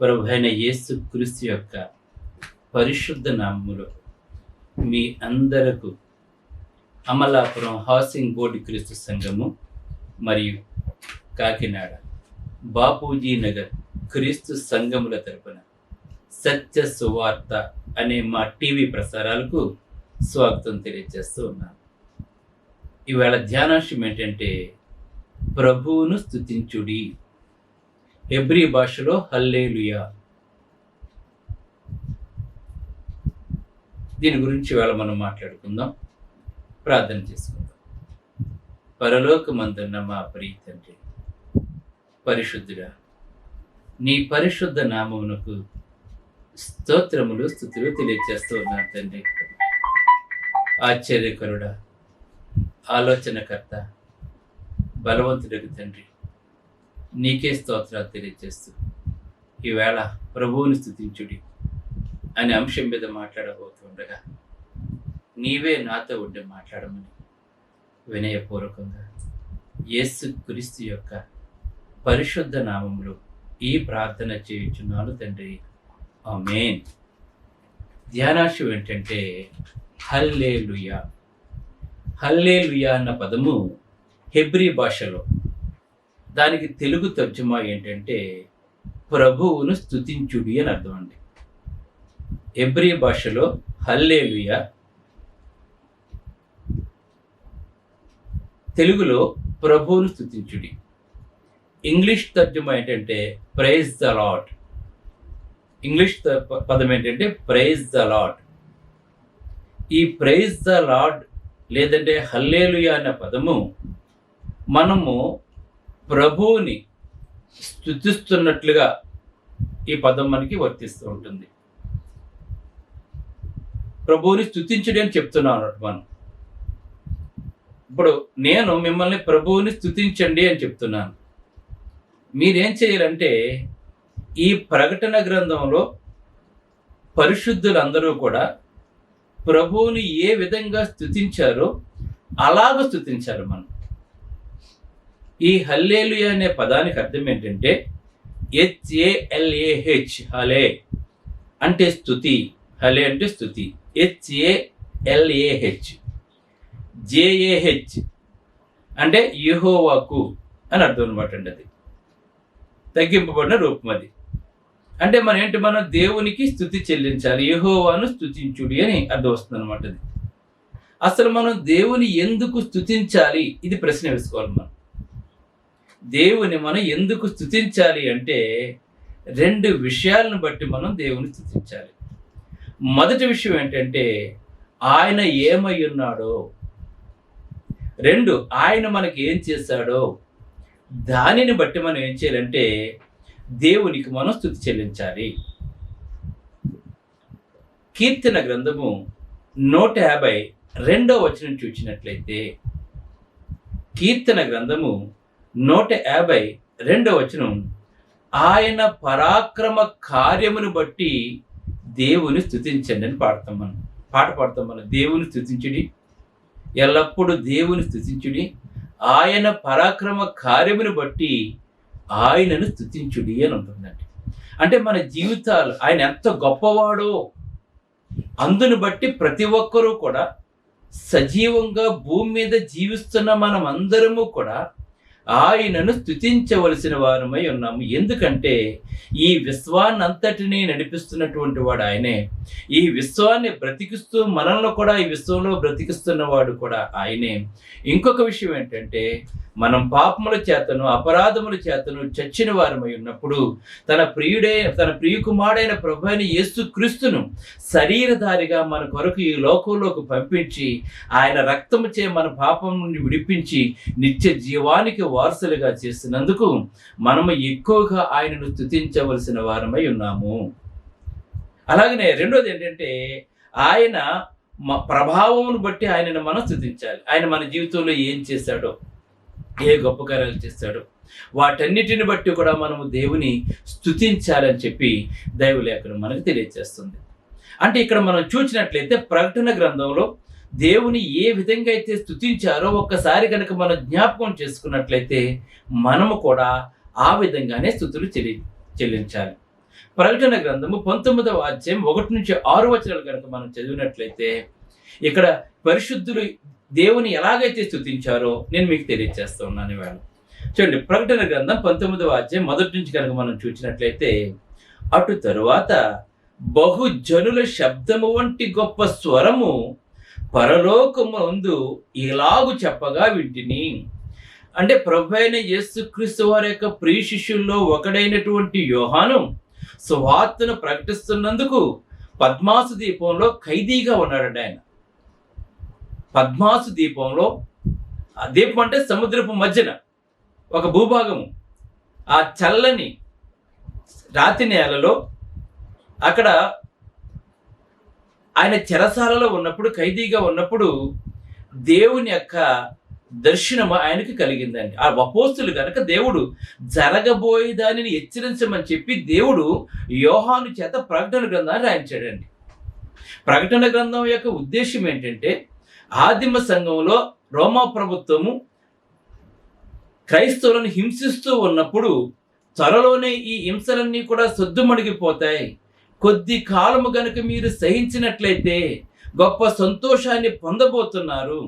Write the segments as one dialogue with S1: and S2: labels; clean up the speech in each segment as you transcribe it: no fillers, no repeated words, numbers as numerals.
S1: ప్రభువైన యేసు క్రీస్తు యొక్క పరిశుద్ధ నామములో మీ అందరకు అమలాపురం హౌసింగ్ బోర్డు క్రీస్తు సంఘము మరియు కాకినాడ బాపూజీ నగర్ క్రీస్తు సంఘముల తరపున సత్య సువార్త అనే మా టీవీ ప్రసారాలకు స్వాగతం తెలియజేస్తూ ఉన్నాను. ఈవేళ ధ్యానాంశం ఏంటంటే ప్రభువును స్తుతించుడి. హెబ్రీ భాషలో హల్లెలూయా. దీని గురించి ఇవాళ మనం మాట్లాడుకుందాం, ప్రార్థన చేసుకుందాం. పరలోకమందున్న మా ప్రియ తండ్రి, పరిశుద్ధుడా, నీ పరిశుద్ధ నామమునకు స్తోత్రములు స్తుతులు తెలియజేస్తూ ఉన్నాను తండ్రి. ఆశ్చర్యకరుడా, ఆలోచనకర్త, బలవంతుడికి తండ్రి, నీకే స్తోత్రాలు తెలియజేస్తూ ఈవేళ ప్రభువుని స్తుతించుడి అనే అంశం మీద మాట్లాడబోతుండగా నీవే నాతో ఉండి మాట్లాడమని వినయపూర్వకంగా యేసు క్రీస్తు యొక్క పరిశుద్ధ నామములో ఈ ప్రార్థన చేయుచున్నాను తండ్రి, ఆమేన్. ధ్యానాంశం ఏంటంటే హల్లెలూయా. హల్లెలూయా అన్న పదము హెబ్రీ భాషలో, దానికి తెలుగు తర్జుమా ఏంటంటే ప్రభువును స్తుతించుడి అని అర్థం అండి. హెబ్రీ భాషలో హల్లెలూయా, తెలుగులో ప్రభువును స్తుతించుడి. ఇంగ్లీష్ తర్జుమా ఏంటంటే ప్రైజ్ ద లార్డ్. ఇంగ్లీష్ పదం ఏంటంటే ప్రైజ్ ద లార్డ్. ఈ ప్రైజ్ ద లార్డ్ లేదంటే హల్లెలూయా అన్న పదము మనము ప్రభువుని స్తుతిస్తున్నట్లుగా ఈ పదం మనకి వర్తిస్తూ ఉంటుంది. ప్రభువుని స్తుతించుడి అని చెప్తున్నాం అన్నట్టు మనం. ఇప్పుడు నేను మిమ్మల్ని ప్రభువుని స్తుతించండి అని చెప్తున్నాను. మీరేం చేయాలంటే ఈ ప్రకటన గ్రంథంలో పరిశుద్ధులందరూ కూడా ప్రభువుని ఏ విధంగా స్తుతించారో అలాగ స్తుతించారు మనం. ఈ హల్లెలూయా అనే పదానికి అర్థం ఏంటంటే HALAH, హలే అంటే స్తుతి, హలే అంటే స్తుతి, HALAH, JAH అంటే యెహోవాకు అని అర్థం అనమాట అండి. అది తగ్గింపబడిన రూపం. అది అంటే మనం దేవునికి స్తుతి చెల్లించాలి, యెహోవాను స్తుతించుడి అని అర్థం వస్తుంది అనమాట. అది అసలు మనం దేవుని ఎందుకు స్తుతించాలి, ఇది ప్రశ్న వేసుకోవాలి. మనం దేవుని మనం ఎందుకు స్తుతించాలి అంటే 2 విషయాలను బట్టి మనం దేవుని స్తుతించాలి. మొదటి విషయం ఏంటంటే ఆయన ఏమై ఉన్నాడో, 2 ఆయన మనకి ఏం చేశాడో దానిని బట్టి మనం ఏం చేయాలంటే దేవునికి మనం స్తుతి చెల్లించాలి. కీర్తన గ్రంథము 152వ వచనం చూసినట్లయితే, కీర్తన గ్రంథము 152వ వచనం, ఆయన పరాక్రమ కార్యమును బట్టి దేవుని స్తుతించండి అని పాట పాడతాం మనం. దేవుని స్తుతించుడి, ఎల్లప్పుడూ దేవుని స్తుతించుడి, ఆయన పరాక్రమ కార్యమును బట్టి ఆయనను స్తుతించుడి అని ఉంటుందండి. అంటే మన జీవితాలు ఆయన ఎంత గొప్పవాడో అందును బట్టి ప్రతి ఒక్కరూ కూడా సజీవంగా భూమి మీద జీవిస్తున్న మనం అందరము కూడా ఆయనను స్తుతించవలసిన వారమై ఉన్నాము. ఎందుకంటే ఈ విశ్వాన్ని అంతటినీ నడిపిస్తున్నటువంటి వాడు ఆయనే. ఈ విశ్వాన్ని బ్రతికిస్తూ మనల్ని కూడా ఈ విశ్వంలో బ్రతికిస్తున్నవాడు కూడా ఆయనే. ఇంకొక విషయం ఏంటంటే మనం పాపముల చేతను అపరాధముల చేతను చచ్చిన వారమై ఉన్నప్పుడు తన ప్రియకుమారుడైన ప్రభువైన యేసు క్రీస్తును శరీరధారిగా మన కొరకు ఈ లోకంలోకి పంపించి ఆయన రక్తముచే మన పాపం నుండి విడిపించి నిత్య జీవానికి వారసులుగా చేసినందుకు మనము ఎక్కువగా ఆయనను స్తుతించవలసిన వారమై ఉన్నాము. అలాగనే రెండోది ఏంటంటే ఆయన ప్రభావమును బట్టి ఆయనను మనం స్తుతించాలి. ఆయన మన జీవితంలో ఏం చేశాడో, ఏ గొప్ప కార్యాలు చేస్తాడో వాటన్నిటిని బట్టి కూడా మనము దేవుని స్తుతించాలని చెప్పి దైవలేఖనం మనకు తెలియజేస్తుంది. అంటే ఇక్కడ మనం చూసినట్లయితే ప్రకటన గ్రంథంలో దేవుని ఏ విధంగా అయితే స్తుతించారో ఒక్కసారి కనుక మనం జ్ఞాపకం చేసుకున్నట్లయితే మనము కూడా ఆ విధంగానే స్తుతులు చెల్లించాలి. ప్రకటన గ్రంథము 19వ అధ్యాయం 1-6 కనుక మనం చదివినట్లయితే ఇక్కడ పరిశుద్ధులు దేవుని ఎలాగైతే స్తుతించారో నేను మీకు తెలియజేస్తూ ఉన్నాను ఇవాళ. చూడండి, ప్రకటన గ్రంథం 19వ అధ్యాయం 1 నుంచి కనుక మనం చూసినట్లయితే, అటు తరువాత బహుజనుల శబ్దము వంటి గొప్ప స్వరము పరలోకమందు ఇలాగు చెప్పగా వింటిని. అంటే ప్రభు అయిన యేసుక్రీస్తు వారి యొక్క ప్రియ శిష్యుల్లో ఒకడైనటువంటి యోహాను సువార్తను ప్రకటిస్తున్నందుకు పద్మాసు దీపంలో ఖైదీగా ఉన్నాడండి. ఆయన పద్మాసు దీపంలో, ఆ దీపం అంటే సముద్రపు మధ్యన ఒక భూభాగము, ఆ చల్లని రాతి నేలలో అక్కడ ఆయన చెరసాలలో ఉన్నప్పుడు, ఖైదీగా ఉన్నప్పుడు దేవుని యొక్క దర్శనము ఆయనకి కలిగిందండి. ఆ అపోస్తులు కనుక దేవుడు జరగబోయే దానిని హెచ్చరించమని చెప్పి దేవుడు యోహాను చేత ప్రకటన గ్రంథాన్ని రాయించాడండి. ప్రకటన గ్రంథం యొక్క ఉద్దేశం ఏంటంటే, ఆదిమ సంఘంలో రోమా ప్రభుత్వము క్రైస్తవులను హింసిస్తూ ఉన్నప్పుడు త్వరలోనే ఈ హింసలన్నీ కూడా సద్దుమణిగిపోతాయి, కొద్ది కాలము గనుక మీరు సహించినట్లయితే గొప్ప సంతోషాన్ని పొందబోతున్నారు.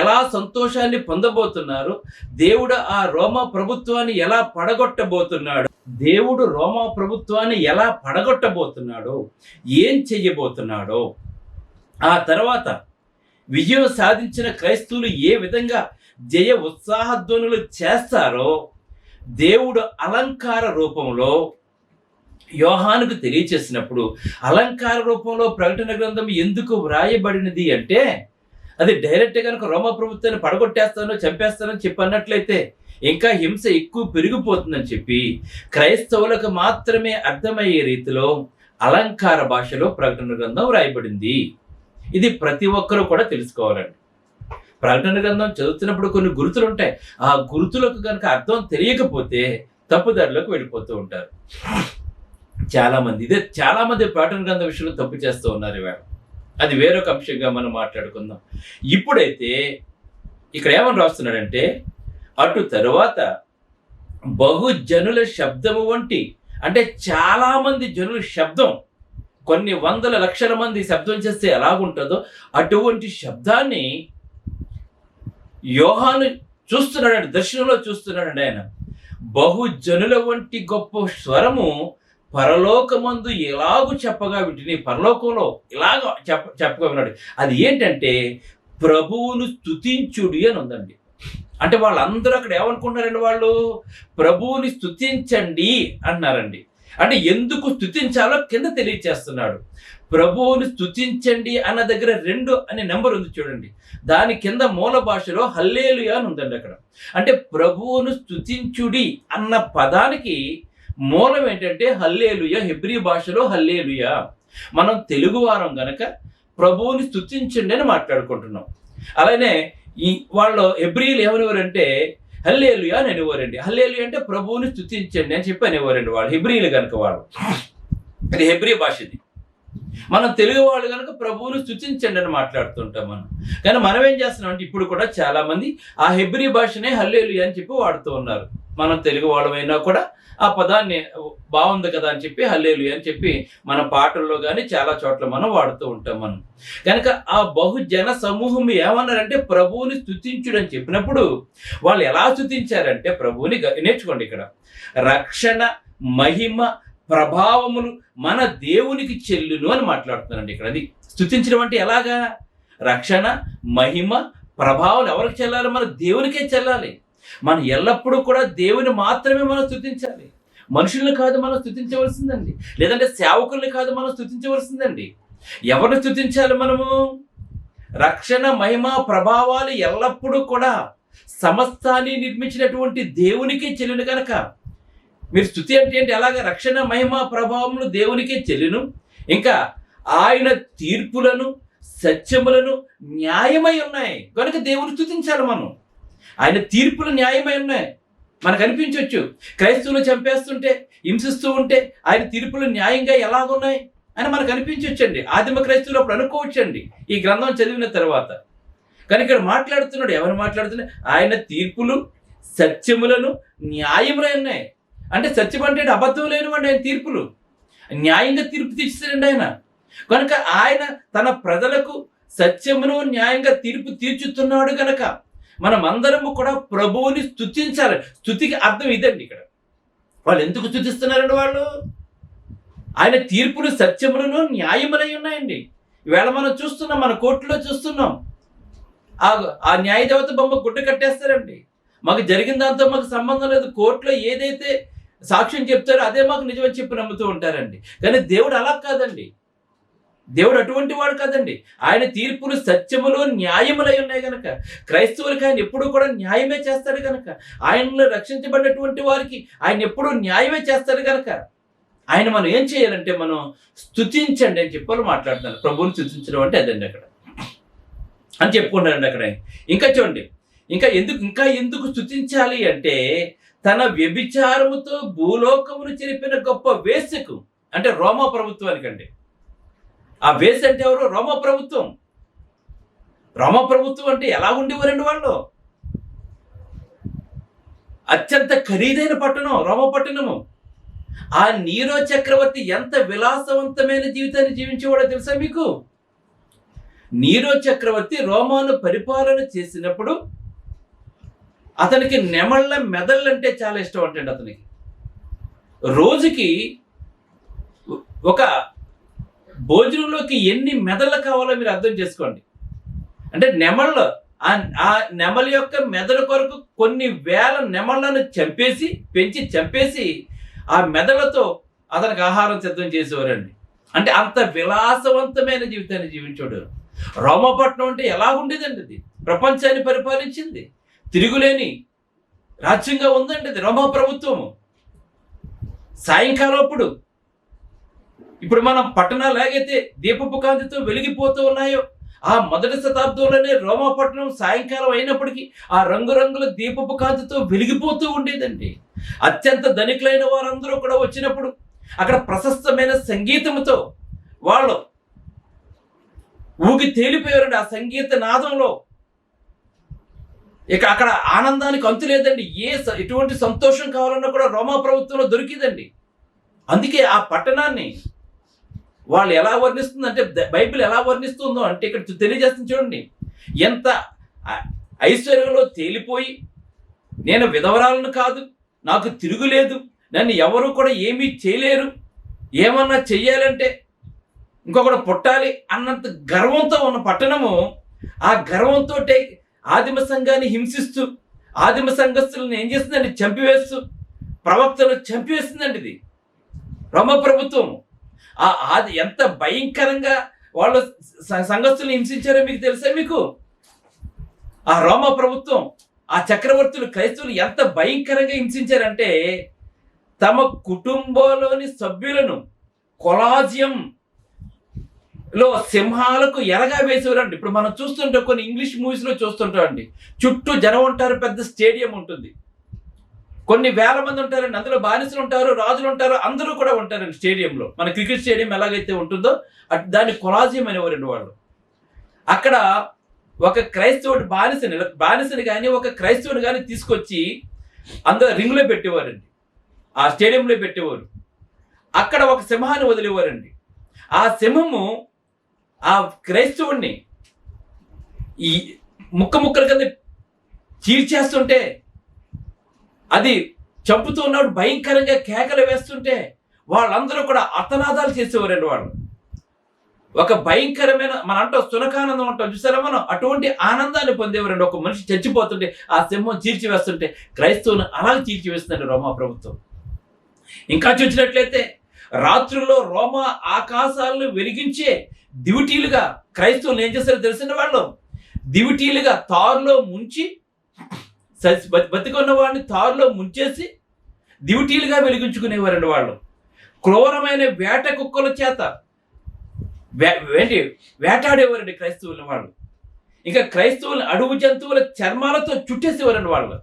S1: ఎలా సంతోషాన్ని పొందబోతున్నారు? దేవుడు ఆ రోమా ప్రభుత్వాన్ని ఎలా పడగొట్టబోతున్నాడు, దేవుడు రోమా ప్రభుత్వాన్ని ఎలా పడగొట్టబోతున్నాడో, ఏం చెయ్యబోతున్నాడో, ఆ తర్వాత విజయం సాధించిన క్రైస్తవులు ఏ విధంగా జయ ఉత్సాహధ్వనులు చేస్తారో దేవుడు అలంకార రూపంలో యోహానుకు తెలియచేసినప్పుడు, అలంకార రూపంలో ప్రకటన గ్రంథం ఎందుకు వ్రాయబడినది అంటే, అది డైరెక్ట్ కనుక రోమా ప్రభుత్వాన్ని పడగొట్టేస్తానో చంపేస్తానని చెప్పి అన్నట్లయితే ఇంకా హింస ఎక్కువ పెరిగిపోతుందని చెప్పి క్రైస్తవులకు మాత్రమే అర్థమయ్యే రీతిలో అలంకార భాషలో ప్రకటన గ్రంథం వ్రాయబడింది. ఇది ప్రతి ఒక్కరూ కూడా తెలుసుకోవాలండి. ప్రకటన గ్రంథం చదువుతున్నప్పుడు కొన్ని గుర్తులు ఉంటాయి. ఆ గుర్తులకు కనుక అర్థం తెలియకపోతే తప్పుదారిలోకి వెళ్ళిపోతూ ఉంటారు చాలా మంది ప్రకటన గ్రంథం విషయంలో తప్పు చేస్తూ ఉన్నారు ఇవాళ. అది వేరొక అంశంగా మనం మాట్లాడుకుందాం. ఇప్పుడైతే ఇక్కడ ఏమని రాస్తున్నాడంటే, అటు తరువాత బహుజనుల శబ్దము వంటి, అంటే చాలా మంది జనుల శబ్దం, కొన్ని వందల లక్షల మంది శబ్దం చేస్తే ఎలాగుంటుందో అటువంటి శబ్దాన్ని యోహాను చూస్తున్నాడు, దర్శనంలో చూస్తున్నాడండి. ఆయన బహుజనుల వంటి గొప్ప స్వరము పరలోకమందు ఎలాగూ చెప్పగా వింటిని. పరలోకంలో ఇలాగ చెప్పగా విన్నాడు. అది ఏంటంటే ప్రభువును స్తుతించుడి అని ఉందండి. అంటే వాళ్ళందరూ అక్కడ ఏమనుకుంటున్నారండి, వాళ్ళు ప్రభువుని స్తుతించండి అన్నారండి. అంటే ఎందుకు స్తుతించాలో కింద తెలియచేస్తున్నాడు. ప్రభువుని స్తుతించండి అన్న దగ్గర 2 అనే నెంబర్ ఉంది చూడండి. దాని కింద మూల భాషలో హల్లేలుయా అని ఉందండి అక్కడ. అంటే ప్రభువును స్తుతించుడి అన్న పదానికి మూలం ఏంటంటే హల్లేలుయా, హెబ్రీ భాషలో హల్లేలుయా. మనం తెలుగు వారం గనక ప్రభువుని స్తుతించండి అని మాట్లాడుకుంటున్నాం. అలానే వాళ్ళు హెబ్రీలు ఏమనేవారంటే హల్లేలుయా అని అనేవారండి. హల్లేలుయా అంటే ప్రభువుని స్తుతించండి అని చెప్పి అనేవారండి వాళ్ళు, హెబ్రీలు కనుక వాళ్ళు. అది హెబ్రీ భాష. ఇది మనం తెలుగు వాళ్ళు కనుక ప్రభువును స్తుతించండి అని మాట్లాడుతుంటాం మనం. కానీ మనం ఏం చేస్తున్నాం అంటే ఇప్పుడు కూడా చాలా మంది ఆ హెబ్రీ భాషనే హల్లేలుయా అని చెప్పి వాడుతూ ఉన్నారు. మనం తెలుగు వాళ్ళమైనా కూడా ఆ పదాన్ని బాగుంది కదా అని చెప్పి హల్లేలుయా అని చెప్పి మన పాటల్లో కానీ చాలా చోట్ల మనం వాడుతూ ఉంటాం మనం. కనుక ఆ బహుజన సమూహం ఏమన్నారంటే ప్రభువుని స్తుతించుడు అని చెప్పినప్పుడు వాళ్ళు ఎలా స్తుతించారంటే, ప్రభువుని నేర్చుకోండి ఇక్కడ, రక్షణ మహిమ ప్రభావములు మన దేవునికి చెల్లును అని మాట్లాడుతున్నారండి ఇక్కడ. అది స్తుతించడం అంటే ఎలాగా? రక్షణ మహిమ ప్రభావం ఎవరికి చెల్లాలి? మన దేవునికే చెల్లాలి. మనం ఎల్లప్పుడూ కూడా దేవుని మాత్రమే మనం స్తుతించాలి. మనుషుల్ని కాదు మనం స్తుతించవలసిందండి, లేదంటే సేవకుల్ని కాదు మనం స్తుతించవలసిందండి. ఎవరిని స్తుతించాలి మనము? రక్షణ మహిమ ప్రభావాలు ఎల్లప్పుడూ కూడా సమస్తాన్ని నిర్మించినటువంటి దేవునికే చెల్లును కనుక మీరు స్తుతి అంటే ఏంటి? ఎలాగ రక్షణ మహిమ ప్రభావములు దేవునికే చెల్లును. ఇంకా ఆయన తీర్పులను సత్యములను న్యాయమై ఉన్నాయి కనుక దేవుని స్తుతించాలి మనం. ఆయన తీర్పులు న్యాయమై ఉన్నాయి. మనకు అనిపించవచ్చు క్రైస్తవులు చంపేస్తుంటే హింసిస్తూ ఉంటే ఆయన తీర్పులు న్యాయంగా ఎలాగున్నాయి అని మనకు అనిపించవచ్చండి. ఆదిమ క్రైస్తవులు అప్పుడు అనుకోవచ్చండి ఈ గ్రంథం చదివిన తర్వాత. కానీ ఇక్కడ మాట్లాడుతున్నాడు, ఎవరు మాట్లాడుతున్నాడు? ఆయన తీర్పులు సత్యములను న్యాయములై ఉన్నాయి. అంటే సత్యం అంటే అబద్ధం లేనివండి ఆయన తీర్పులు. న్యాయంగా తీర్పు తీర్చారండి ఆయన. కనుక ఆయన తన ప్రజలకు సత్యమును న్యాయంగా తీర్పు తీర్చుతున్నాడు కనుక మనమందరము కూడా ప్రభువుని స్తుతించాలి. స్తుతికి అర్థం ఇదండి. ఇక్కడ వాళ్ళు ఎందుకు స్తుతిస్తున్నారండి? వాళ్ళు ఆయన తీర్పులు సత్యములను న్యాయములై ఉన్నాయండి. ఈవేళ మనం చూస్తున్నాం, మన కోర్టులో చూస్తున్నాం, ఆ న్యాయదేవత బొమ్మ గుడ్డ కట్టేస్తారండి. మాకు జరిగిన దాంతో మాకు సంబంధం లేదు, కోర్టులో ఏదైతే సాక్ష్యం చెప్తారో అదే మాకు నిజమని చెప్పి నమ్ముతూ ఉంటారండి. కానీ దేవుడు అలా కాదండి. దేవుడు అటువంటి వాడు కాదండి. ఆయన తీర్పులు సత్యములు న్యాయములై ఉన్నాయి కనుక క్రైస్తవులకి ఆయన ఎప్పుడూ కూడా న్యాయమే చేస్తాడు కనుక, ఆయనలో రక్షించబడినటువంటి వారికి ఆయన ఎప్పుడూ న్యాయమే చేస్తాడు కనుక ఆయన మనం ఏం చేయాలంటే మనం స్తుతించండి అని చెప్పి మాట్లాడుతున్నారు. ప్రభువుని స్తుతించడం అంటే అదండి అక్కడ అని చెప్పుకున్నారండి అక్కడ. ఇంకా చూడండి, ఇంకా ఎందుకు స్తుతించాలి అంటే తన వ్యభిచారముతో భూలోకమును చెరిపిన గొప్ప వేశ్యకు, అంటే రోమా ప్రభుత్వానికండి. ఆ వేశ్య అంటే ఎవరు? రోమా ప్రభుత్వం. రోమా ప్రభుత్వం అంటే ఎలా ఉండేవారండి వాళ్ళు? అత్యంత ఖరీదైన పట్టణం రోమా పట్టణము. ఆ నీరో చక్రవర్తి ఎంత విలాసవంతమైన జీవితాన్ని జీవించేవాడో తెలుసా మీకు? నీరో చక్రవర్తి రోమాను పరిపాలన చేసినప్పుడు అతనికి నెమళ్ళ మెదళ్ళంటే చాలా ఇష్టం అంటండి. అతనికి రోజుకి ఒక భోజనంలోకి ఎన్ని మెదళ్ళు కావాలో మీరు అర్థం చేసుకోండి. అంటే నెమళ్ళు, ఆ నెమల యొక్క మెదడు కొరకు కొన్ని వేల నెమళ్లను చంపేసి ఆ మెదళ్లతో అతనికి ఆహారం సిద్ధం చేసేవారండి. అంటే అంత విలాసవంతమైన జీవితాన్ని జీవించాడు. రోమపట్నం అంటే ఎలా ఉండేదండి? అది ప్రపంచాన్ని పరిపాలించింది, తిరుగులేని రాజ్యంగా ఉందండి అది రోమా ప్రభుత్వము. సాయంకాలం ఇప్పుడు మనం పట్టణాలు ఎలాగైతే దీపపు కాంతితో వెలిగిపోతూ ఉన్నాయో, ఆ మొదటి శతాబ్దంలోనే రోమా పట్టణం సాయంకాలం అయినప్పటికీ ఆ రంగురంగుల దీపపు కాంతితో వెలిగిపోతూ ఉండేదండి. అత్యంత ధనికులైన వారందరూ కూడా వచ్చినప్పుడు అక్కడ ప్రశస్తమైన సంగీతంతో వాళ్ళు ఊగి తేలిపోయారండి. ఆ సంగీత నాదంలో ఇక అక్కడ ఆనందానికి అంతు లేదండి. ఎటువంటి సంతోషం కావాలన్నా కూడా రోమా ప్రభుత్వంలో దొరికిందండి. అందుకే ఆ పట్టణాన్ని వాళ్ళు ఎలా వర్ణిస్తుందంటే, బైబిల్ ఎలా వర్ణిస్తుందో అంటే ఇక్కడ తెలియజేస్తుంది చూడండి. ఎంత ఐశ్వర్యంలో తేలిపోయి, నేను విధవరాలను కాదు, నాకు తిరుగులేదు, నన్ను ఎవరు కూడా ఏమీ చేయలేరు, ఏమన్నా చెయ్యాలంటే ఇంకొకటి పుట్టాలి అన్నంత గర్వంతో ఉన్న పట్టణము. ఆ గర్వంతో ఆదిమ సంఘాన్ని హింసిస్తూ, ఆదిమ సంఘస్థులను ఏం చేస్తుందండి? చంపివేస్తూ, ప్రవక్తలు చంపివేస్తుందండి ఇది రోమా ప్రభుత్వం. అది ఎంత భయంకరంగా వాళ్ళు సంఘస్థులను హింసించారో మీకు తెలుసా? మీకు ఆ రోమా ప్రభుత్వం, ఆ చక్రవర్తులు క్రైస్తవులు ఎంత భయంకరంగా హింసించారంటే తమ కుటుంబంలోని సభ్యులను కొలాజియం లో సింహాలకు ఎరగా వేసేవారండి. ఇప్పుడు మనం చూస్తుంటాం, కొన్ని ఇంగ్లీష్ మూవీస్ లో చూస్తుంటాం అండి, చుట్టూ జనం ఉంటారు, పెద్ద స్టేడియం ఉంటుంది, కొన్ని వేల మంది ఉంటారండి, అందులో బానిసలు ఉంటారు, రాజులు ఉంటారు, అందరూ కూడా ఉంటారండి స్టేడియంలో. మన క్రికెట్ స్టేడియం ఎలాగైతే ఉంటుందో దాన్ని కొలాజియం అనేవారండి వాళ్ళు. అక్కడ ఒక క్రైస్తవుడు బానిసని కానీ ఒక క్రైస్తవుని కానీ తీసుకొచ్చి అందరూ రింగ్లో పెట్టేవారండి, ఆ స్టేడియంలో పెట్టేవారు. అక్కడ ఒక సింహాన్ని వదిలేవారండి. ఆ సింహము ఆ క్రైస్తవుడిని ఈ ముక్కల కింద చీల్చేస్తుంటే, అది చంపుతూ ఉన్నాడు, భయంకరంగా కేకలు వేస్తుంటే వాళ్ళందరూ కూడా అర్తనాదాలు చేసేవారండి. వాళ్ళు ఒక భయంకరమైన, మన అంటాం సునకానందం అంటాం చూసారా మనం, అటువంటి ఆనందాన్ని పొందేవారండి. ఒక మనిషి చచ్చిపోతుంటే ఆ సింహం చీల్చివేస్తుంటే క్రైస్తవుని అలాగే చీల్చివేస్తుందండి రోమా ప్రభుత్వం. ఇంకా చూసినట్లయితే రాత్రుల్లో రోమా ఆకాశాలను వెలిగించే దివిటీలుగా క్రైస్తవులు ఏం చేస్తారో తెలిసిన వాళ్ళు, దివిటీలుగా తారులో ముంచి, బతికున్న వాడిని తారులో ముంచేసి దివిటీలుగా వెలిగించుకునేవారండి వాళ్ళు. క్రూరమైన వేట కుక్కల చేత వేటాడేవారండి క్రైస్తవులని వాళ్ళు. ఇంకా క్రైస్తవులు అడవి జంతువుల చర్మాలతో చుట్టేసేవారండి వాళ్ళు.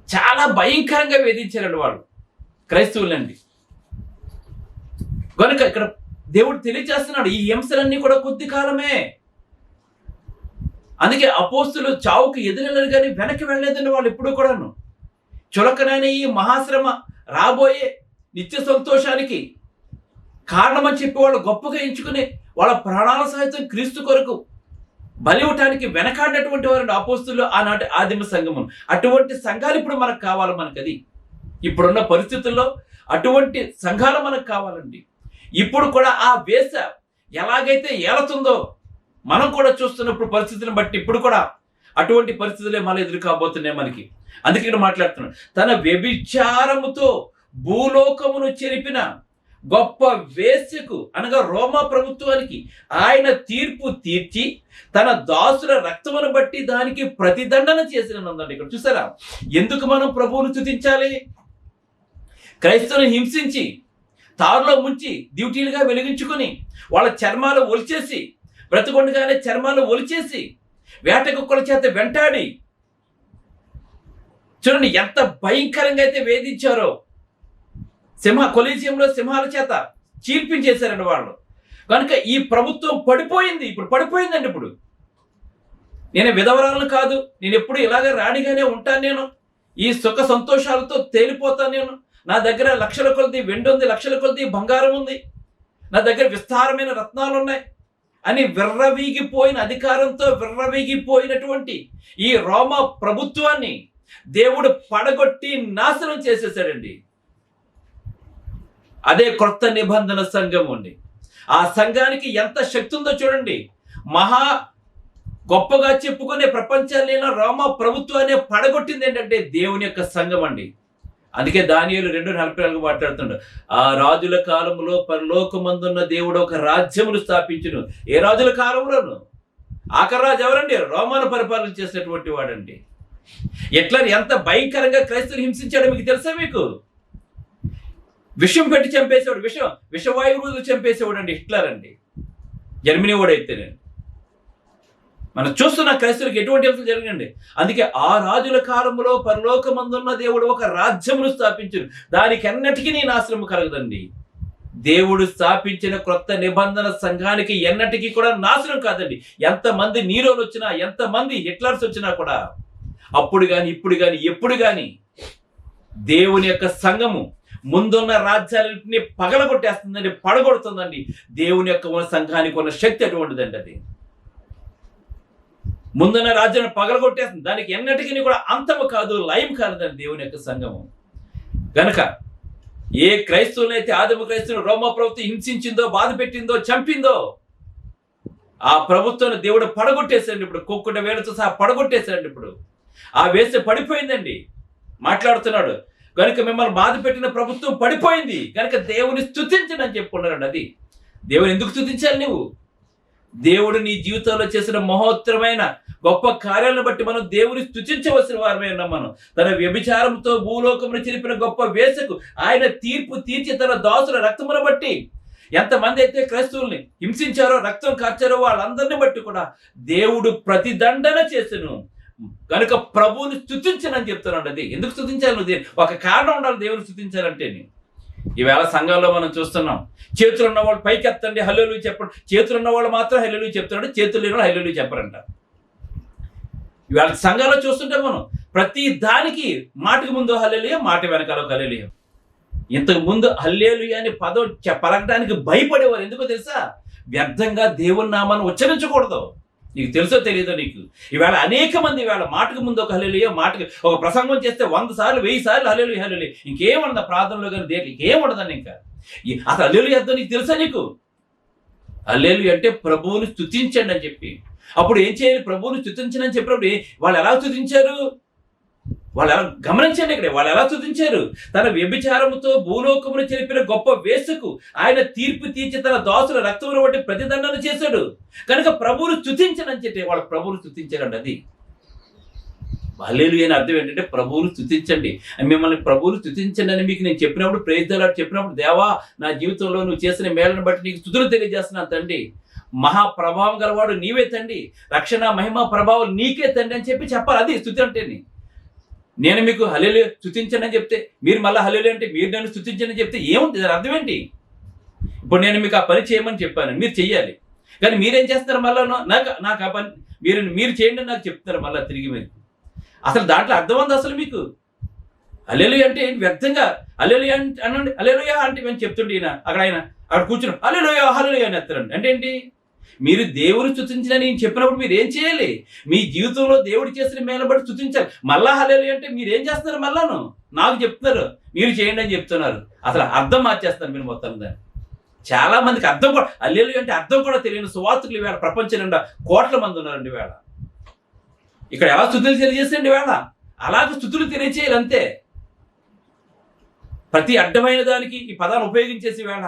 S1: చాలా భయంకరంగా వేధించారండి వాళ్ళు క్రైస్తవులండి. కనుక ఇక్కడ దేవుడు తెలియజేస్తున్నాడు, ఈ హింసలన్నీ కూడా కొద్ది కాలమే. అందుకే అపోస్తులు చావుకు ఎదురెళ్ళరు కానీ వెనక్కి వెళ్ళలేదండి వాళ్ళు ఎప్పుడూ కూడాను. చులకనైన ఈ మహాశ్రమ రాబోయే నిత్య సంతోషానికి కారణం అని చెప్పి వాళ్ళు గొప్పగా ఎంచుకుని వాళ్ళ ప్రాణాల సహితం క్రీస్తు కొరకు బలి ఇవ్వటానికి వెనకాడినటువంటి వారు అపోస్తులు ఆనాటి ఆదిమ సంఘము. అటువంటి సంఘాలు ఇప్పుడు మనకు కావాలి. మనకది ఇప్పుడున్న పరిస్థితుల్లో అటువంటి సంఘాలు మనకు కావాలండి. ఇప్పుడు కూడా ఆ వేస ఎలాగైతే ఏలుతుందో మనం కూడా చూస్తున్నప్పుడు పరిస్థితులను బట్టి ఇప్పుడు కూడా అటువంటి పరిస్థితులే మళ్ళీ ఎదురు కాబోతున్నాయి మనకి. అందుకే ఇక్కడ మాట్లాడుతున్నాడు, తన వ్యభిచారముతో భూలోకమును చెరిపిన గొప్ప వేశ్యకు అనగా రోమా ప్రభుత్వానికి ఆయన తీర్పు తీర్చి తన దాసుల రక్తమును బట్టి దానికి ప్రతిదండన చేసినందండి. ఇక్కడ చూసారా, ఎందుకు మనం ప్రభువును స్తుతించాలి? క్రైస్తవులను హింసించి తారులో ముంచి డ్యూటీలుగా వెలిగించుకొని వాళ్ళ చర్మాలు ఒలిచేసి బ్రతుకొండగానే చర్మాలు ఒలిచేసి వేట కుక్కల చేత వెంటాడి చూడండి ఎంత భయంకరంగా అయితే వేధించారో. కొలీజియంలో సింహాల చేత చీల్పించేశారండి వాళ్ళు. కనుక ఈ ప్రభుత్వం పడిపోయింది. ఇప్పుడు పడిపోయిందండి. ఇప్పుడు నేను విధవరాలను కాదు, నేను ఎప్పుడు ఇలాగ రాణిగానే ఉంటాను, నేను ఈ సుఖ సంతోషాలతో తేలిపోతాను, నేను నా దగ్గర లక్షల కొలది వెండి ఉంది, లక్షల కొలది బంగారం ఉంది, నా దగ్గర విస్తారమైన రత్నాలు ఉన్నాయి అని విర్రవీగిపోయిన అధికారంతో విర్రవీగిపోయినటువంటి ఈ రోమా ప్రభుత్వాన్ని దేవుడు పడగొట్టి నాశనం చేసేసాడండి. అదే క్రొత్త నిబంధన సంఘం అండి. ఆ సంఘానికి ఎంత శక్తి ఉందో చూడండి. మహా గొప్పగా చెప్పుకునే ప్రపంచాన్ని రోమా ప్రభుత్వాన్ని పడగొట్టింది ఏంటంటే దేవుని యొక్క సంఘం అండి. అందుకే దానియేలు 2:44 మాట్లాడుతుండు, ఆ రాజుల కాలంలో పరలోకమందున్న దేవుడు ఒక రాజ్యమును స్థాపించును. ఏ రాజుల కాలంలోను? ఆఖరి రాజు ఎవరండి? రోమాను పరిపాలన చేసినటువంటి వాడండి. ఎట్లా ఎంత భయంకరంగా క్రైస్తవులు హింసించాడో మీకు తెలుసా? మీకు విషం పెట్టి చంపేసేవాడు, విషవాయువులు చంపేసేవాడు అండి హిట్లర్ అండి. జర్మనీ వాడైతే నేను మనం చూస్తున్న క్రైస్తవులకు ఎటువంటి హింసలు జరిగిందండి. అందుకే ఆ రాజుల కాలంలో పరలోకమందున్న దేవుడు ఒక రాజ్యమును స్థాపించును, దానికి ఎన్నటికీ నీ నాశనము కలగదండి. దేవుడు స్థాపించిన క్రొత్త నిబంధన సంఘానికి ఎన్నటికీ కూడా నాశనం కాదండి. ఎంతమంది నీరోలు వచ్చినా, ఎంతమంది హిట్లర్స్ వచ్చినా కూడా అప్పుడు కానీ ఇప్పుడు కానీ ఎప్పుడు కానీ దేవుని యొక్క సంఘము ముందున్న రాజ్యాలన్నింటినీ పగలగొట్టేస్తుందండి, పడగొడుతుందండి. దేవుని యొక్క సంఘానికి ఉన్న శక్తి అటువంటిదండి. అది ముందున్న రాజ్యాన్ని పగలగొట్టేస్తుంది, దానికి ఎన్నటికీ కూడా అంతము కాదు, లయం కాదండి దేవుని యొక్క సంఘము. గనక ఏ క్రైస్తవులైతే ఆదిమ క్రైస్తవులు రోమా ప్రభుత్వం హింసించిందో, బాధ పెట్టిందో, చంపిందో ఆ ప్రభుత్వాన్ని దేవుడు పడగొట్టేశాడు. ఇప్పుడు కుక్కుట వేలుతో సహా పడగొట్టేశాడు. ఇప్పుడు ఆ వేసే పడిపోయిందండి. మాట్లాడుతున్నాడు, కనుక మిమ్మల్ని బాధ పెట్టిన ప్రభుత్వం పడిపోయింది కనుక దేవుని స్తుతించండి అని చెప్పుకున్నాడు. అది దేవుని ఎందుకు స్తుతించాలి? నువ్వు దేవుడు నీ జీవితంలో చేసిన మహోత్తరమైన గొప్ప కార్యాలను బట్టి మనం దేవుని స్తుతించవలసిన వారమే ఉన్నాం. మనం తన వ్యభిచారంతో భూలోకమును చెరిపిన గొప్ప వేసకు ఆయన తీర్పు తీర్చి తన దాసుల రక్తమును బట్టి ఎంతమంది అయితే క్రైస్తవుల్ని హింసించారో, రక్తం కార్చారో వాళ్ళందరినీ బట్టి కూడా దేవుడు ప్రతిదండన చేసెను. కనుక ప్రభువుని స్తుతించనని చెప్తున్నాడు. అది ఎందుకు స్తుతించాలి? నువ్వు ఒక కారణం ఉండాలి దేవుని స్తుతించాలంటే. ఈవేళ సంఘాల్లో మనం చూస్తున్నాం, చేతులు ఉన్న వాళ్ళు పైకి ఎత్తండి హల్లెలూయా చెప్పండి, చేతులు ఉన్న వాళ్ళు మాత్రం హల్లెలూయా చెప్తున్నాడు, చేతులు లేని వాళ్ళు హల్లెలూయా చెప్పరంట. ఈవేళ సంఘాల్లో చూస్తుంటే మనం ప్రతి దానికి మాటకు ముందు హల్లెలూయా, మాట వెనకాల హల్లెలూయా. ఇంతకు ముందు హల్లెలూయా అని పదం పలకడానికి భయపడేవారు. ఎందుకో తెలుసా? వ్యర్థంగా దేవుని నామాన్ని ఉచ్చరించకూడదు. నీకు తెలుసో తెలియదో నీకు. ఈవేళ అనేక మంది ఈవేళ మాటకు ముందు ఒక హల్లెలూయా, మాటకి ఒక ప్రసంగం చేస్తే 100 సార్లు 1000 సార్లు హల్లెలూయా హల్లెలూయా, ఇంకేముండదు ప్రార్థనలో కానీ దేంట్లో ఇంకేముండదని. ఇంకా అసలు హల్లెలూయా అర్థం నీకు తెలుసా? నీకు హల్లెలూయా అంటే ప్రభువుని స్తుతించండి అని చెప్పి. అప్పుడు ఏం చేయాలి? ప్రభువుని స్తుతించండి అని చెప్పినప్పుడు వాళ్ళు ఎలా స్తుతించారు? వాళ్ళు ఎలా గమనించండి. ఇక్కడ వాళ్ళు ఎలా స్తుతించారు? తన వ్యభిచారముతో భూలోకమును చెరిపిన గొప్ప వేసకు ఆయన తీర్పు తీర్చి తన దాసుల రక్తమును బట్టి ప్రతిదండన చేశాడు. కనుక ప్రభువును స్తుతించనని చెప్పి వాళ్ళు ప్రభువును స్తుతించారండి. అది హల్లెలూయా అని అర్థం ఏంటంటే ప్రభువును స్తుతించండి. మిమ్మల్ని ప్రభువును స్తుతించండి అని మీకు నేను చెప్పినప్పుడు, ప్రైజ్ ది లార్డ్ చెప్పినప్పుడు, దేవా నా జీవితంలో నువ్వు చేసిన మేలను బట్టి నీకు స్తుతులు తెలియజేస్తున్నాను తండ్రి, మహాప్రభావం గలవాడు నీవే తండ్రి, రక్షణ మహిమ ప్రభావం నీకే తండ్రి అని చెప్పి చెప్పాలి. అది స్తుతి అంటే. నేను మీకు హల్లెలూయా స్తుతించండి అని చెప్తే మీరు మళ్ళీ హల్లెలూయా అంటే మీరు నన్ను స్తుతించండి అని చెప్తే ఏముంది? దాని అర్థం ఏంటి? ఇప్పుడు నేను మీకు ఆ పని చేయమని చెప్పాను, మీరు చెయ్యాలి. కానీ మీరేం చేస్తారు? మళ్ళీ నాకు ఆ పని మీరు చేయండి నాకు చెప్తారు మళ్ళీ తిరిగి. మీరు అసలు దాంట్లో అర్థం ఉంది అసలు మీకు? హల్లెలూయా అంటే వ్యర్థంగా హల్లెలూయా అనండి, హల్లెలూయా అంటే మేము చెప్తుంటే అక్కడ కూర్చుని హల్లెలూయా హల్లెలూయా అని ఎత్తారండి. అంటే ఏంటి? మీరు దేవుని స్తుతించని నేను చెప్పినప్పుడు మీరు ఏం చేయాలి? మీ జీవితంలో దేవుడు చేసిన మేలు బట్టి స్తుతించాలి. మళ్ళా హల్లెలూయా అంటే మీరు ఏం చేస్తున్నారు? మళ్ళాను నాకు చెప్తున్నారు, మీరు చేయండి అని చెప్తున్నారు. అసలు అర్థం మార్చేస్తున్నారు మీరు మొత్తం దాన్ని. చాలా మందికి అర్థం కూడా హల్లెలూయా అంటే అర్థం కూడా తెలియని సువార్తికులు ఈవేళ ప్రపంచం నిండా కోట్ల మంది ఉన్నారండి ఈవేళ. ఇక్కడ ఎలా స్తుతులు తెలియజేస్తారండి ఈవేళ? అలాగే స్తుతులు తెలియచేయాలి అంతే. ప్రతి అడ్డమైన దానికి ఈ పదాన్ని ఉపయోగించేసి ఈవేళ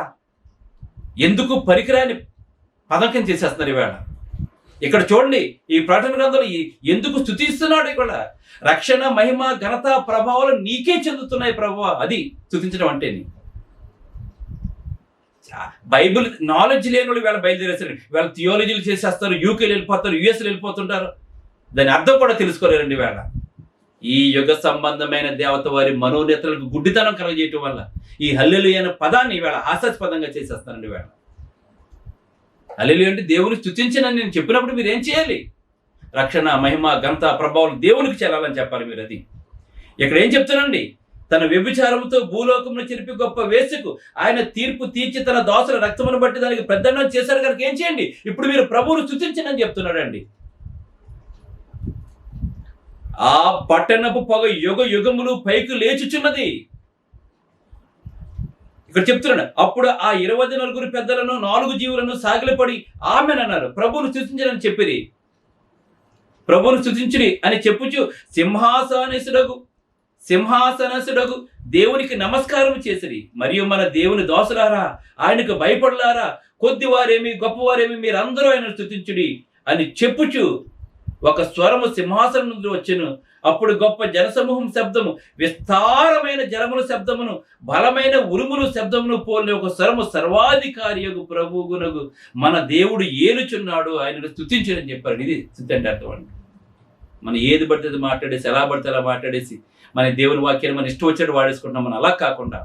S1: ఎందుకు పనికిరాని పథకం చేసేస్తున్నారు ఈవేళ. ఇక్కడ చూడండి, ఈ ప్రకటన గ్రంథంలో ఎందుకు స్తుతిస్తున్నాడు? ఇక్కడ రక్షణ, మహిమ, ఘనత, ప్రభావాలు నీకే చెందుతున్నాయి ప్రభువా. అది స్తుతించడం అంటే. బైబిల్ నాలెడ్జ్ లేని వాళ్ళు వీళ్ళ బయలుదేరేస్తారు. వీళ్ళ థియాలజీలు చేసేస్తారు, యూకేలు వెళ్ళిపోతారు, యుఎస్లు వెళ్ళిపోతుంటారు. దాని అర్థం కూడా తెలుసుకోలేరండి వీళ్ళ. ఈ యుగ సంబంధమైన దేవత వారి మనోనేతలకు గుడ్డితనం కలగజేయటం వల్ల ఈ హల్లెలూయా అనే పదాన్ని వీళ్ళ హాస్యాస్పదంగా చేసేస్తారండి వీళ్ళ. హల్లెలూయా అంటే దేవుని స్తుతించనని నేను చెప్పినప్పుడు మీరు ఏం చేయాలి? రక్షణ, మహిమ, ఘనత, ప్రభావం దేవునికి చెల్లాలని చెప్పాలి మీరు. అది ఇక్కడ ఏం చెప్తున్నానండి? తన వ్యభిచారముతో భూలోకమును చెరిపి గొప్ప వేసుకు ఆయన తీర్పు తీర్చి తన దాసుల రక్తమును బట్టి దానికి పెద్దన్నం చేశారు కనుక ఏం చేయండి? ఇప్పుడు మీరు ప్రభువును స్తుతించనని చెప్తున్నాడండి. ఆ పట్టణపు పొగ యుగ యుగములు పైకి లేచుచున్నది. ఇక్కడ చెప్తున్నాడు, అప్పుడు ఆ 24 పెద్దలను 4 జీవులను సాగిలపడి ఆమెనన్నారు, ప్రభువును స్తుతించని చెప్పిరి. ప్రభువును స్తుతించుడి అని చెప్పుచు సింహాసనసుడగు దేవునికి నమస్కారం చేసిరి. మరియు మన దేవుని దాసులారా, ఆయనకు భయపడలారా, కొద్దివారేమి గొప్పవారేమి మీరందరూ ఆయన స్తుతించుడి అని చెప్పుచు ఒక స్వరము సింహాసనం నుండి వచ్చెను. అప్పుడు గొప్ప జనసమూహం శబ్దము, విస్తారమైన జలముల శబ్దమును, బలమైన ఉరుములు శబ్దమును పోలిన ఒక స్వరము, సర్వాధికారి యొక్క ప్రభువునగు మన దేవుడు ఏలుచున్నాడు, ఆయనను స్తుతించని చెప్పారు. ఇది స్తుతి అంటే అర్థం అండి. మనం ఏది పడితే మాట్లాడేసి, ఎలా పడితే అలా మాట్లాడేసి మన దేవుని వాక్యాన్ని మన ఇష్టం వచ్చేట్టు వాడేసుకుంటున్నాం. మనం అలా కాకుండా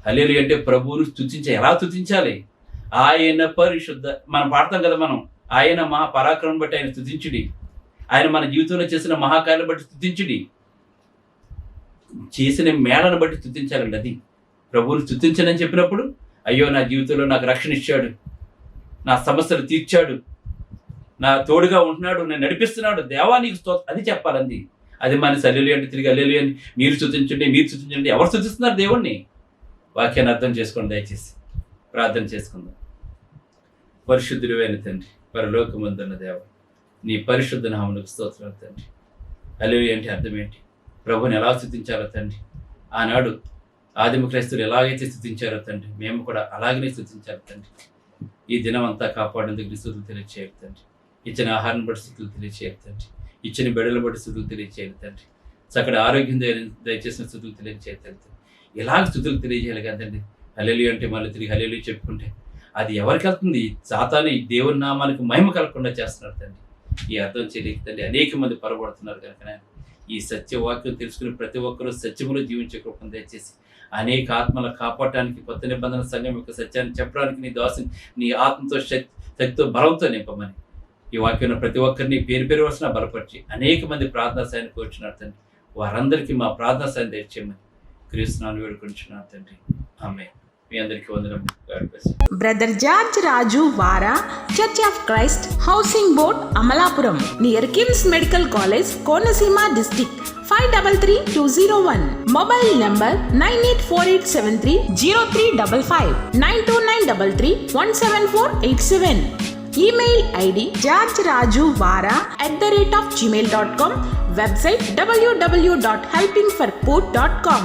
S1: హల్లెలూయా అంటే ప్రభువును స్తుతించే ఎలా స్తుతించాలి? ఆయన పరిశుద్ధ, మనం పాడతాం కదా, మనం ఆయన మహా పరాక్రమం బట్టి ఆయన స్తుతించుడి, ఆయన మన జీవితంలో చేసిన మహాకార్యాలను బట్టి స్తుతించుడి, చేసిన మేళను బట్టి స్తుతించాలండి. అది ప్రభువును స్తుతించనని చెప్పినప్పుడు, అయ్యో నా జీవితంలో నాకు రక్షణ ఇచ్చాడు, నా సమస్యలు తీర్చాడు, నా తోడుగా ఉంటున్నాడు, నేను నడిపిస్తున్నాడు, దేవా నీకు అది చెప్పాలంది. అది మన హల్లెలూయా అంటే తిరిగి హల్లెలూయా అని మీరు స్తుతించండి. ఎవరు స్తుతిస్తున్నారు దేవుణ్ణి? వాక్యాన్ని అర్థం చేసుకోండి. దయచేసి ప్రార్థన చేసుకుందాం. పరిశుద్ధుడు అయిన తండ్రి, పరలోకమందున్న దేవ, నీ పరిశుద్ధ నామమునకు స్తోత్రాలు తండ్రి. హల్లెలూయా అంటే అర్థం ఏంటి? ప్రభుని ఎలా స్తుతించాలో తండ్రి, ఆనాడు ఆదిమ క్రైస్తవులు ఎలాగైతే స్తుతించారో తండ్రి, మేము కూడా అలాగనే స్తుతించాలి తండ్రి. ఈ దినం అంతా కాపాడేందుకు నీ స్తుతులు తెలియచేయాలి తండ్రి. ఇచ్చిన ఆహారం బట్టి స్తుతులు తెలియచేయాలి తండ్రి. ఇచ్చిన బిడ్డలు బట్టి స్తుతులు తెలియచేయాలి తండ్రి. చక్కటి ఆరోగ్యం దయచేసిన స్తుతులు తెలియచేయాలి తండ్రి. ఎలాగ స్తుతులు తెలియజేయాలి కదండి. హల్లెలూయా అంటే మళ్ళీ తిరిగి హల్లెలూయా చెప్పుకుంటే అది ఎవరికి వెళ్తుంది? సాతాను ఈ దేవుని నామానికి మహిమ కలగకుండా చేస్తున్నారు తండ్రి. ఈ అర్థం చేయలేక తండ్రి అనేక మంది పొరపడుతున్నారు కనుక ఈ సత్యవాక్యం తెలుసుకుని ప్రతి ఒక్కరూ సత్యములో జీవించే కృపను దయచేసి అనేక ఆత్మలను కాపాడటానికి, కొత్త నిబంధన సంఘం యొక్క సత్యాన్ని చెప్పడానికి నీ దాసుని నీ ఆత్మతో శక్తితో బలంతో నింపమని ఈ వాక్యం ప్రతి ఒక్కరిని పేరు వలసిన బలపరిచి అనేక మంది ప్రార్థనా సాయాన్ని కోరుచున్నారు తండ్రి. వారందరికీ మా ప్రార్థనా సాయం తెచ్చేయమని క్రీస్తునామములో వేడుకొంచున్నాను తండ్రి. ఆమేన్. మీ అందరికీ వందనములు.
S2: బ్రదర్ జార్జ్ రాజు వారా, church of Christ, housing board, Amalapuram, near KIMS medical college, Konaseema district, 523201. Mobile number 9848730355, 92933174174. Email ID georgerajuvara@gmail.com. Website www.helpingforpoor.com.